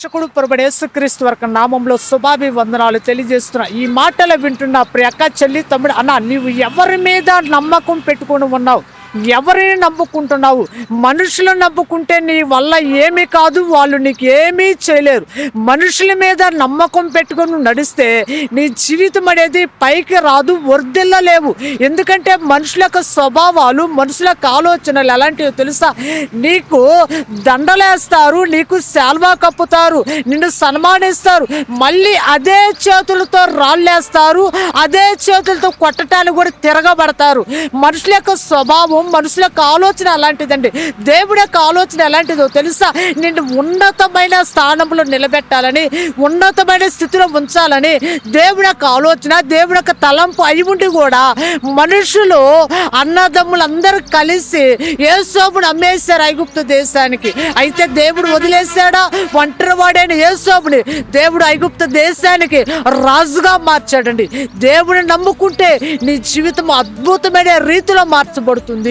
రక్షకుడు ప్రభువైన యేసుక్రీస్తు వారి నామంలో శుభాభివందనాలు తెలియజేస్తున్నా. ఈ మాటలు వింటున్న ప్రియ అక్క, చెల్లి, తమ్ముడు, అన్న, నీవు ఎవరి మీద నమ్మకం పెట్టుకొని ఉన్నావు? ఎవరిని నమ్ముకుంటున్నావు? మనుషులను నమ్ముకుంటే నీ వల్ల ఏమీ కాదు, వాళ్ళు నీకు ఏమీ చేయలేరు. మనుషుల మీద నమ్మకం పెట్టుకొని నడిస్తే నీ జీవితం అనేది పైకి రాదు, వర్ధిల్లలేవు. ఎందుకంటే మనుషుల యొక్క స్వభావాలు, మనుషుల యొక్క ఆలోచనలు ఎలాంటివి తెలుసా? నీకు దండలేస్తారు, నీకు శాల్వా కప్పుతారు, నిన్ను సన్మానిస్తారు, మళ్ళీ అదే చేతులతో రాళ్ళేస్తారు, అదే చేతులతో కొట్టడానికి కూడా తిరగబడతారు. మనుషుల యొక్క స్వభావం, మనుషుల యొక్క ఆలోచన అలాంటిదండి. దేవుడి యొక్క ఆలోచన ఎలాంటిదో తెలుసా? నిన్ను ఉన్నతమైన స్థానంలో నిలబెట్టాలని, ఉన్నతమైన స్థితిలో ఉంచాలని దేవుడి యొక్క ఆలోచన, దేవుడి యొక్క తలంపు అయి ఉండి కూడా మనుషులు, అన్నదమ్ములందరూ కలిసి యేసోబుని అమ్మేశారు ఐగుప్తు దేశానికి. అయితే దేవుడు వదిలేశాడా? ఒంటరివాడైన యేసోబుని దేవుడు ఐగుప్తు దేశానికి రాజుగా మార్చాడండి. దేవుడిని నమ్ముకుంటే నీ జీవితం అద్భుతమైన రీతిలో మార్చబడుతుంది.